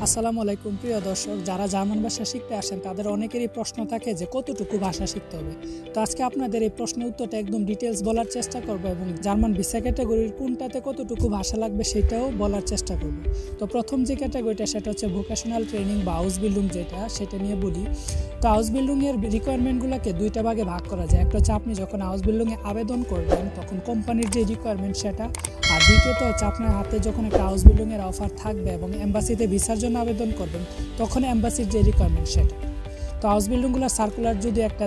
আসসালামু আলাইকুম প্রিয় দর্শক, যারা জার্মান ভাষা শিখতে আসেন তাদের অনেকেরই প্রশ্ন থাকে যে কতটুকু ভাষা শিখতে হবে। তো আজকে আপনাদের এই প্রশ্নের উত্তরটা একদম ডিটেলস বলার চেষ্টা করব এবং জার্মান ভিসা ক্যাটাগরির কোনটাতে কতটুকু ভাষা লাগবে সেটাও বলার চেষ্টা করব। তো প্রথম যে ক্যাটাগরিটা সেটা হচ্ছে ভোকেশনাল ট্রেনিং বা হাউস বিল্ডিং, সেটা নিয়ে বলি। তো হাউস বিল্ডিংয়ের রিকোয়ারমেন্টগুলোকে দুইটা ভাগে ভাগ করা যায়। একটা হচ্ছে আপনি যখন হাউস বিল্ডিংয়ে আবেদন করবেন তখন কোম্পানির যে রিকোয়ারমেন্ট সেটা, আর দ্বিতীয়ত হচ্ছে আপনার হাতে যখন একটা হাউস বিল্ডিংয়ের অফার থাকবে এবং এম্বাসিতে ভিসার জন্য আবেদন করবেন তখন এম্বাসির যে রিকোয়ারমেন্ট সেটা। তো হাউস বিল্ডিংগুলোর সার্কুলার যদি একটা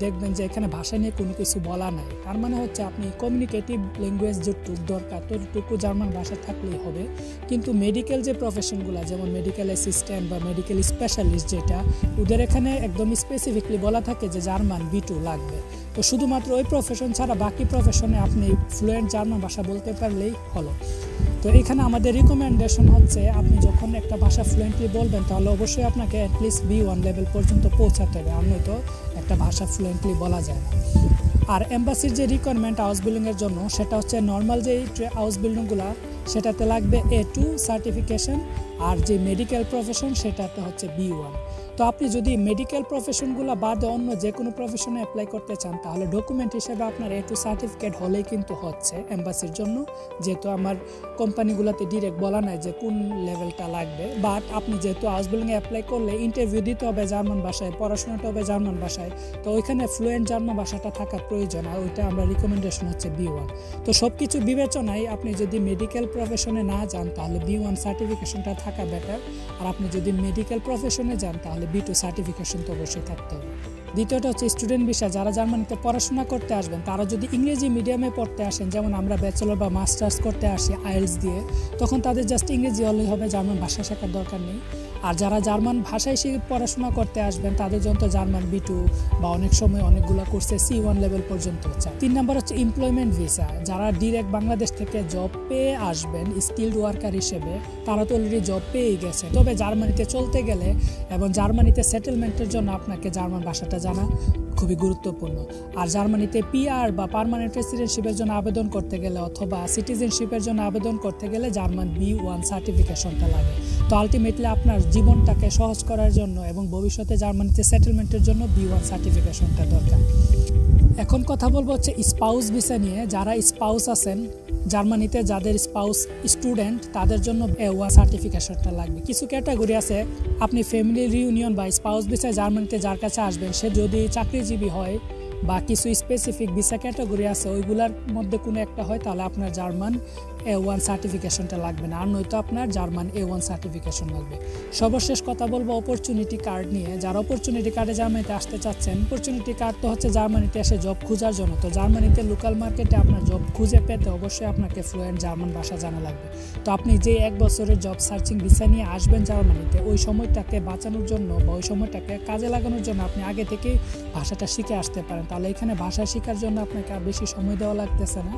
দেখবেন যে এখানে ভাষা নিয়ে কোনো কিছু বলা নাই, তার মানে হচ্ছে আপনি কমিউনিকেটিভ ল্যাঙ্গুয়েজ যেটুকু দরকার ততটুকু জার্মান ভাষা থাকলেই হবে। কিন্তু মেডিকেল যে প্রফেশনগুলো যেমন মেডিকেল অ্যাসিস্ট্যান্ট বা মেডিকেল স্পেশালিস্ট, যেটা ওদের এখানে একদম স্পেসিফিকলি বলা থাকে যে জার্মান B2 লাগবে। তো শুধুমাত্র ওই প্রফেশন ছাড়া বাকি প্রফেশনে আপনি ফ্লুয়েন্ট জার্মান ভাষা বলতে পারলেই হলো। তো এখানে আমাদের রিকমেন্ডেশন হচ্ছে আপনি যখন একটা ভাষা ফ্লুয়েন্টলি বলবেন তাহলে অবশ্যই আপনাকে অ্যাটলিস্ট B1 লেভেল পর্যন্ত পৌঁছাতে হবে, আর নয়তো একটা ভাষা ফ্লুয়েন্টলি বলা যায় না। আর এম্বাসির যে রিকোয়ারমেন্ট হাউস বিল্ডিংয়ের জন্য সেটা হচ্ছে নর্মাল যে হাউস বিল্ডিংগুলো সেটাতে লাগবে A2 সার্টিফিকেশন, আর যে মেডিকেল প্রফেশন সেটাতে হচ্ছে B1। তো আপনি যদি মেডিকেল প্রফেশনগুলো বাদে অন্য যে কোনো প্রফেশনে অ্যাপ্লাই করতে চান তাহলে ডকুমেন্ট হিসেবে আপনার A2 সার্টিফিকেট হলেই কিন্তু হচ্ছে এম্বাসির জন্য, যেহেতু আমার কোম্পানিগুলোতে ডিরেক্ট বলা নাই যে কোন লেভেলটা লাগবে। বাট আপনি যেহেতু হাউস বিল্ডিংয়ে অ্যাপ্লাই করলে ইন্টারভিউ দিতে হবে জার্মান ভাষায়, পড়াশোনাটা হবে জার্মান ভাষায়, তো ওইখানে ফ্লুয়েন্ট জার্মান ভাষাটা থাকা প্রয়োজন, আর ওইটা আমরা রিকমেন্ডেশন হচ্ছে B1। তো সব কিছু বিবেচনায় আপনি যদি মেডিকেল প্রফেশনে না যান তাহলে B1 সার্টিফিকেশনটা থাকা বেটার, আর আপনি যদি মেডিকেল প্রফেশনে যান তাহলে B2 সার্টিফিকেশন তো অবশ্যই থাকতে হবে। দ্বিতীয়টা হচ্ছে স্টুডেন্ট ভিসা। যারা জার্মানিতে পড়াশোনা করতে আসবেন তারা যদি ইংরেজি মিডিয়ামে পড়তে আসেন, যেমন আমরা ব্যাচেলর বা মাস্টার্স করতে আসি IELTS দিয়ে, তখন তাদের জাস্ট ইংরেজি হলেই হবে, জার্মান ভাষা শেখার দরকার নেই। আর যারা জার্মান ভাষায় পড়াশোনা করতে আসবেন তাদের জন্য জার্মান B2 বা অনেক সময় অনেকগুলো কোর্সে C1 লেভেল পর্যন্ত হচ্ছে। 3 নম্বর হচ্ছে এমপ্লয়মেন্ট ভিসা। যারা ডিরেক্ট বাংলাদেশ থেকে জব পেয়ে আসবেন স্কিলড ওয়ার্কার হিসেবে, তারা তো অলরেডি জব পেয়েই গেছে, তবে জার্মানিতে চলতে গেলে এবং জার্মানিতে সেটেলমেন্টের জন্য আপনাকে জার্মান ভাষাটা জানা খুবই গুরুত্বপূর্ণ। আর জার্মানিতে PR বা পার্মানেন্ট রেসিডেন্টশিপের জন্য আবেদন করতে গেলে অথবা সিটিজেনশিপের জন্য আবেদন করতে গেলে জার্মান B1 সার্টিফিকেশনটা লাগে। তো আলটিমেটলি আপনার জীবনটাকে সহজ করার জন্য এবং ভবিষ্যতে জার্মানিতে সেটেলমেন্টের জন্য B1 সার্টিফিকেশনটা দরকার। এখন কথা বলবো হচ্ছে স্পাউস ভিসা নিয়ে। যারা স্পাউস আছেন জার্মানিতে, যাদের স্পাউস স্টুডেন্ট, তাদের জন্য A1 সার্টিফিকেশনটা লাগবে। কিছু ক্যাটাগরি আছে, আপনি ফ্যামিলি রিউনিয়ন বা স্পাউস ভিসায় জার্মানিতে যার কাছে আসবেন সে যদি চাকরিজীবী হয় বা কিছু স্পেসিফিক ভিসা ক্যাটাগরি আছে ওইগুলোর মধ্যে কোনো একটা হয় তাহলে আপনার জার্মান A1 সার্টিফিকেশনটা লাগবে না, আর নয়তো আপনার জার্মান A1 সার্টিফিকেশন লাগবে। সর্বশেষ কথা বলবো অপরচুনিটি কার্ড নিয়ে। যারা অপরচুনিটি কার্ডে জার্মানিতে আসতে চাচ্ছেন, অপরচুনিটি কার্ড তো হচ্ছে জার্মানিতে এসে জব খোঁজার জন্য। তো জার্মানিতে লোকাল মার্কেটে আপনার জব খুঁজে পেতে অবশ্যই আপনাকে ফ্লুয়েন্ট জার্মান ভাষা জানা লাগবে। তো আপনি যে 1 বছরের জব সার্চিং ভিসা নিয়ে আসবেন জার্মানিতে, ওই সময়টাকে বাঁচানোর জন্য বা ওই সময়টাকে কাজে লাগানোর জন্য আপনি আগে থেকেই ভাষাটা শিখে আসতে পারেন, তাহলে এখানে ভাষা শেখার জন্য আপনাকে আর বেশি সময় দেওয়া লাগতেছে না,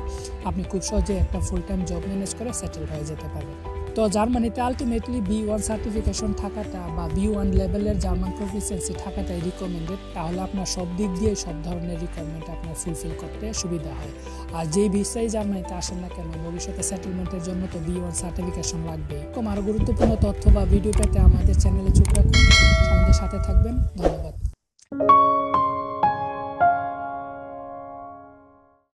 আপনি খুব সহজে একটা ফুল টাইম জব ম্যানেজ করে সেটেল হয়ে যেতে পারবেন। তো জার্মানিতে আলটিমেটলি B1 সার্টিফিকেশন থাকাটা বা B1 লেভেলের জার্মান প্রফিসিয়েন্সি থাকাটাই রিকমেন্ডেড, তাহলে আপনার সব দিক দিয়ে সব ধরনের রিকোয়ারমেন্ট আপনার ফুলফিল করতে সুবিধা হয়। আর যেই ভিসাই জার্মানিতে আসেন না কেন ভবিষ্যতে সেটেলমেন্টের জন্য তো B1 সার্টিফিকেশন লাগবে। এরকম আরও গুরুত্বপূর্ণ তথ্য বা ভিডিও পেতে আমাদের চ্যানেলে চোখ রাখুন, আমাদের সাথে থাকবেন। ধন্যবাদ।